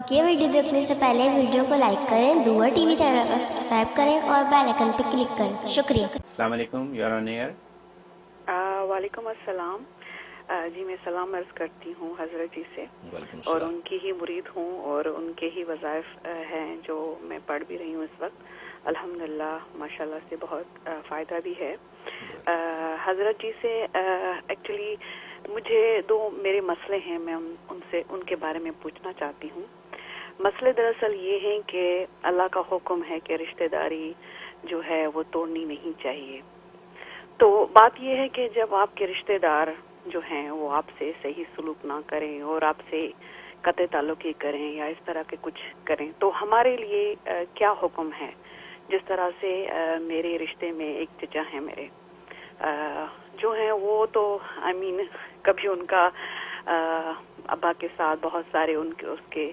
ये वीडियो देखने से पहले वीडियो को लाइक करें, दूर टीवी चैनल को सब्सक्राइब करें और बेल आइकन पर क्लिक करें। शुक्रिया। अस्सलाम वालेकुम, यू आर ऑन एयर। वालेकुम अस्सलाम। जी मैं सलाम अर्ज करती हूँ हजरत जी से और उनकी ही मुरीद हूँ और उनके ही वज़ाइफ हैं जो मैं पढ़ भी रही हूँ इस वक्त। अल्हम्दुलिल्लाह माशाल्लाह से बहुत फ़ायदा भी है। हजरत जी से एक्चुअली मुझे दो मेरे मसले हैं, मैं उनसे उनके बारे में पूछना चाहती हूँ। मसले दरअसल ये हैं कि अल्लाह का हुक्म है कि रिश्तेदारी जो है वो तोड़नी नहीं चाहिए। तो बात ये है कि जब आपके रिश्तेदार जो हैं वो आपसे सही सलूक ना करें और आपसे कते ताल्लुकी करें या इस तरह के कुछ करें तो हमारे लिए क्या हुक्म है। जिस तरह से मेरे रिश्ते में एक चचा हैं मेरे जो हैं वो तो कभी उनका अब्बा के साथ बहुत सारे उनके उसके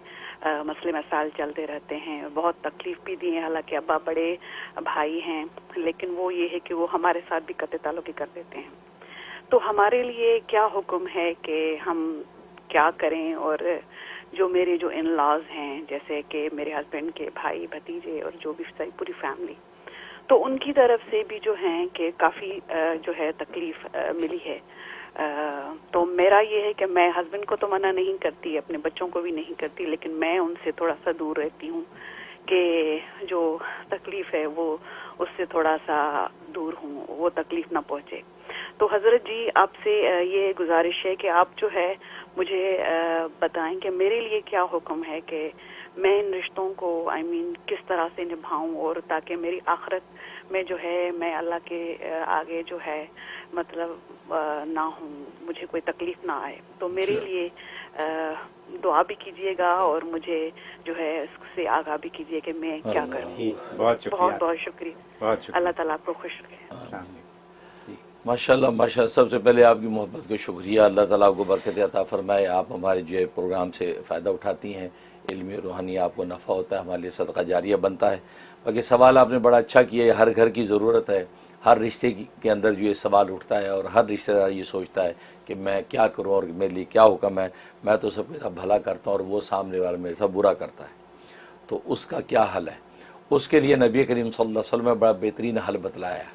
मसले मसाइल चलते रहते हैं, बहुत तकलीफ भी दी है। हालांकि अब्बा बड़े भाई हैं लेकिन वो ये है कि वो हमारे साथ भी कते ताल्लुकी कर देते हैं। तो हमारे लिए क्या हुक्म है कि हम क्या करें। और जो मेरे जो इन लॉज हैं जैसे कि मेरे हस्बैंड के भाई भतीजे और जो भी पूरी फैमिली, तो उनकी तरफ से भी जो है कि काफ़ी जो है तकलीफ मिली है। तो मेरा ये है कि मैं हस्बैंड को तो मना नहीं करती, अपने बच्चों को भी नहीं करती, लेकिन मैं उनसे थोड़ा सा दूर रहती हूँ कि जो तकलीफ है वो उससे थोड़ा सा दूर हूँ, वो तकलीफ ना पहुँचे। तो हजरत जी आपसे ये गुजारिश है कि आप जो है मुझे बताएं कि मेरे लिए क्या हुक्म है कि मैं इन रिश्तों को किस तरह से निभाऊं और ताकि मेरी आखिरत में जो है मैं अल्लाह के आगे जो है मतलब ना हूँ, मुझे कोई तकलीफ ना आए। तो मेरे लिए दुआ भी कीजिएगा और मुझे जो है इससे आगाह भी कीजिए कि मैं क्या करूँ। बहुत बहुत शुक्रिया। अल्लाह ताला आपको खुश रखे। माशाल्लाह माशाल्लाह। सबसे पहले आपकी मोहब्बत का शुक्रिया, अल्लाह ताला आपको बरकत अता फरमाए। आप हमारे जो है प्रोग्राम से फ़ायदा उठाती हैं, इल्मी रूहानी आपको नफ़ा होता है, हमारे लिए सदका जारिया बनता है। बाकी सवाल आपने बड़ा अच्छा किया है, हर घर की ज़रूरत है, हर रिश्ते के अंदर जो ये सवाल उठता है और हर रिश्तेदार ये सोचता है कि मैं क्या करूँ और मेरे लिए क्या हुक्म है। मैं तो सबके साथ भला करता हूँ और वो सामने वाला मेरे साथ बुरा करता है, तो उसका क्या हल है। उसके लिए नबी करीम सल्लल्लाहु अलैहि वसल्लम ने बड़ा बेहतरीन हल बतलाया है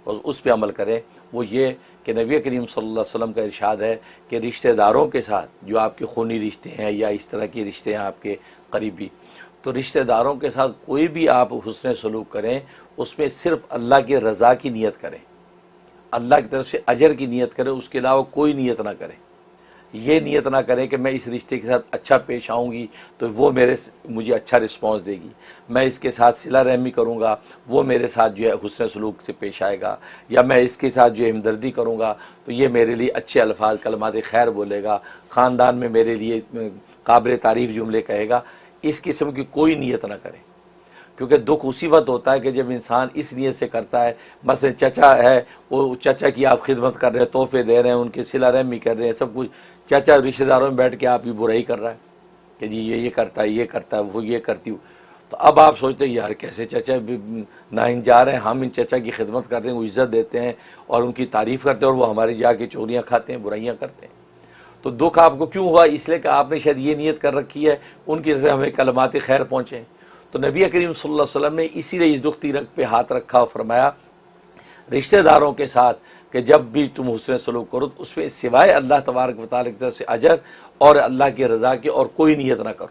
और उस पर अमल करें। वो ये कि नबी करीम सल्लल्लाहु अलैहि वसल्लम का इरशाद है कि रिश्तेदारों के साथ जो आपके खूनी रिश्ते हैं या इस तरह के रिश्ते हैं आपके करीबी, तो रिश्तेदारों के साथ कोई भी आप हुस्न सलूक करें उसमें सिर्फ अल्लाह की रज़ा की नियत करें, अल्लाह की तरफ से अजर की नियत करें, उसके अलावा कोई नियत ना करें। ये नियत ना करें कि मैं इस रिश्ते के साथ अच्छा पेश आऊँगी तो वो मुझे अच्छा रिस्पांस देगी, मैं इसके साथ सिला रहमी करूँगा वो मेरे साथ जो है हुस्न सलूक से पेश आएगा, या मैं इसके साथ जो है हमदर्दी करूँगा तो ये मेरे लिए अच्छे अल्फाज कलमात खैर बोलेगा, ख़ानदान में मेरे लिए काबिल तारीफ़ जुमले कहेगा। इस किस्म की कोई नियत ना करें, क्योंकि दुख उसी वक्त होता है कि जब इंसान इस नियत से करता है। मसलन चचा है, वो चचा की आप खिदमत कर रहे हैं, तोहफे दे रहे हैं, उनके सिला रहमी कर रहे हैं, सब कुछ। चाचा रिश्तेदारों में बैठ के आपकी बुराई कर रहा है कि जी ये करता है, ये करता है, वो ये करती हूँ। तो अब आप सोचते हैं यार कैसे चचा नाइन जा रहे हैं, हम इन चचा की खिदमत करते हैं, वो इज़्ज़त देते हैं और उनकी तारीफ़ करते हैं और वो हमारे जाके चोरियाँ खाते हैं, बुराइयाँ करते हैं। तो दुख आपको क्यों हुआ? इसलिए कि आपने शायद ये नियत कर रखी है उनकी से हमें कलमात खैर पहुँचे। तो नबी करीम सल्लल्लाहु अलैहि वसल्लम ने इसीलिए इस दुख तीरक पे हाथ रखा और फरमाया रिश्तेदारों के साथ कि जब भी तुम हुस्न सलूक करो तो उसमें सिवाय अल्लाह तबारक व तआला की तरफ से अजर और अल्लाह की रज़ा की और कोई नियत ना करो।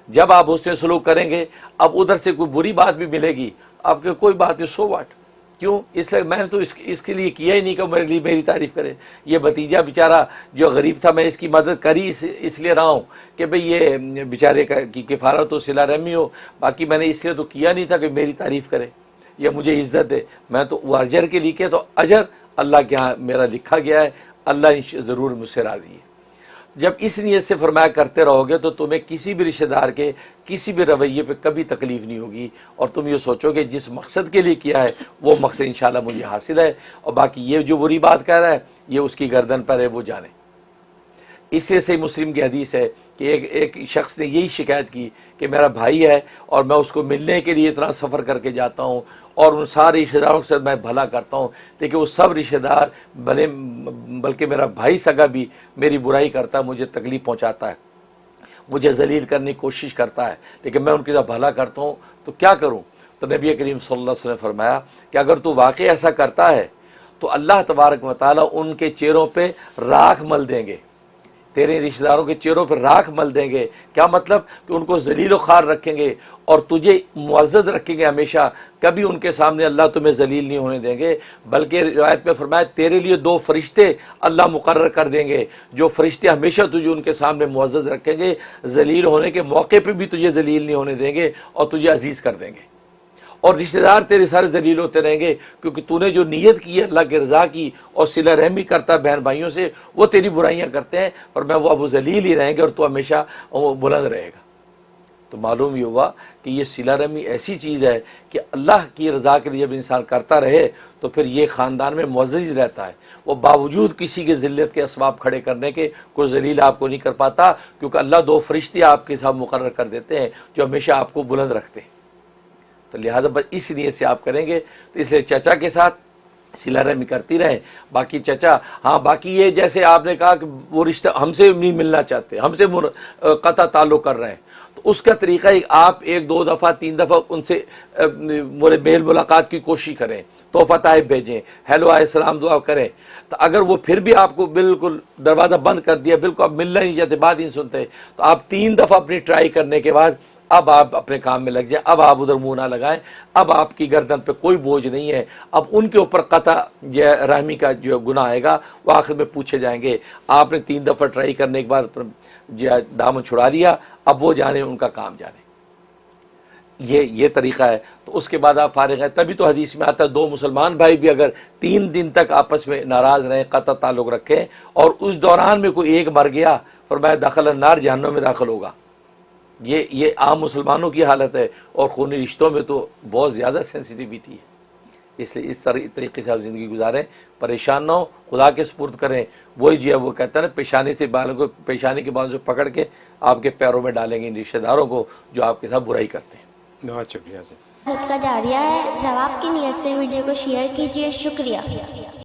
जब आप हुस्न सलूक करेंगे, अब उधर से कोई बुरी बात भी मिलेगी, आपके कोई बात नहीं, सो वाट, क्यों? इसलिए मैंने तो इसके लिए किया ही नहीं कि मेरे लिए मेरी तारीफ़ करे। ये भतीजा बेचारा जो गरीब था, मैं इसकी मदद करी इसलिए रहा हूँ कि भाई ये बेचारे की किफ़ारत तो सिला रहमी हो, बाकी मैंने इसलिए तो किया नहीं था कि मेरी तारीफ़ करे या मुझे इज़्ज़त दे। मैं तो वो अजर के लिए किया, तो अजर अल्लाह के यहाँ मेरा लिखा गया है, अल्लाह ज़रूर मुझसे राज़ी है। जब इस नियत से फरमाया करते रहोगे तो तुम्हें किसी भी रिश्तेदार के किसी भी रवैये पे कभी तकलीफ़ नहीं होगी और तुम ये सोचोगे जिस मकसद के लिए किया है वो मकसद इंशाल्लाह मुझे हासिल है, और बाकी ये जो बुरी बात कह रहा है ये उसकी गर्दन पर है, वो जाने। इसलिए सही मुस्लिम की हदीस है कि एक शख्स ने यही शिकायत की कि मेरा भाई है और मैं उसको मिलने के लिए इतना सफ़र करके जाता हूँ और उन सारे रिश्तेदारों के साथ मैं भला करता हूँ, लेकिन वो सब रिश्तेदार बल्कि मेरा भाई सगा भी मेरी बुराई करता है, मुझे तकलीफ़ पहुँचाता है। مجھے ذلیل کرنے کی کوشش کرتا ہے لیکن میں ان کی طرف بھلا کرتا ہوں تو کیا کروں؟ تو نبی کریم صلی اللہ علیہ وسلم نے فرمایا کہ اگر تو واقعی ایسا کرتا ہے تو اللہ تبارک و تعالیٰ ان کے چہروں پہ راکھ مل دیں گے، تیرے رشتہ داروں کے چہروں پہ راکھ مل دیں گے۔ کیا مطلب؟ کہ ان کو ذلیل و خوار رکھیں گے اور تجھے معزز رکھیں گے ہمیشہ، کبھی ان کے سامنے اللہ تمہیں ذلیل نہیں ہونے دیں گے، بلکہ روایت میں فرمایا تیرے لیے 2 فرشتے اللہ مقرر کر دیں گے، جو فرشتے ہمیشہ تجھے ان کے سامنے معزز رکھیں گے، ذلیل ہونے کے موقع پہ بھی تجھے ذلیل نہیں ہونے دیں گے اور تجھے عزیز کر دیں گے، اور رشتہ دار تیرے سارے ذلیل ہوتے رہیں گے، کیونکہ تو نے جو نیت کی ہے اللہ کی رضا کی اور صلہ رحمی کرتا ہے بہن بھائیوں سے، وہ تیری برائیاں کرتے ہیں، اور میں وہ ابو ذلیل ہی رہیں گے اور تو ہمیشہ بلند رہے گا۔ تو معلوم یہ ہوا کہ یہ صلہ رحمی ایسی چیز ہے کہ اللہ کی رضا کے لیے جب انسان کرتا رہے تو پھر یہ خاندان میں معزز رہتا ہے، وہ باوجود کسی کے ذلت کے اسباب کھڑے کرنے کے کوئی ذلیل آپ کو نہیں کر پاتا، کیونکہ اللہ 2 فرشتے آپ کے ساتھ مقرر کر دیتے ہیں جو ہمیشہ آپ کو بلند رکھتے ہیں۔ تو لہٰذا بس اس نیت سے آپ کریں گے، تو اس لیے چچا کے ساتھ صلہ رحمی کرتی رہیں۔ باقی چچا، ہاں باقی یہ جیسے آپ نے کہا کہ وہ رشتہ ہم سے نہیں ملنا چاہتے، ہم سے قطع تعلق کر رہے ہیں، تو اس کا طریقہ آپ 1 2 دفعہ 3 دفعہ ان سے میل ملاقات کی کوشش کریں، تحفہ تحائف بھیجیں، ہیلو آئے السلام دعا کریں۔ تو اگر وہ پھر بھی آپ کو بالکل دروازہ بند کر دیا، بالکل آپ ملنا نہیں چاہتے، بات نہیں سنتے، تو آپ 3 دفعہ اپنی ٹرائی کرنے کے بعد اب آپ اپنے کام میں لگ جائیں، اب آپ ادھر منہ نہ لگائیں، اب آپ کی گردن پہ کوئی بوجھ نہیں ہے، اب ان کے اوپر قطع رحمی کا جو گناہ آئے گا وہ آخر میں پوچھے جائیں گے۔ آپ نے 3 دفعہ ٹرائی کرنے کے بعد دامن چھڑا لیا، اب وہ جانے ان کا کام جانے، یہ طریقہ ہے۔ تو اس کے بعد آپ فارغ ہیں، تبھی تو حدیث میں آتا ہے 2 مسلمان بھائی بھی اگر 3 دن تک آپس میں ناراض رہیں، قطع تعلق رکھیں، اور اس دوران میں کوئی ایک مر گیا، فرمایا دخل النار، جہنم میں داخل ہوگا۔ یہ عام مسلمانوں کی حالت ہے، اور خونی رشتوں میں تو بہت زیادہ سینسٹیویٹی ہے۔ اس لیے اس طریقے سے آپ زندگی گزاریں، پریشان نہ ہو، خدا کے سپرد کریں۔ وہی جو ہے وہ کہتا ہے نا، پیشانی کے بالوں سے پکڑ کے آپ کے پیروں میں ڈالیں گے ان رشتہ داروں کو جو آپ کے ساتھ برائی کرتے ہیں۔ بہت شکریہ جی۔ صدقہ جاریہ ہے، ثواب کی نیت سے ویڈیو کو شیئر کیجیے، شکریہ۔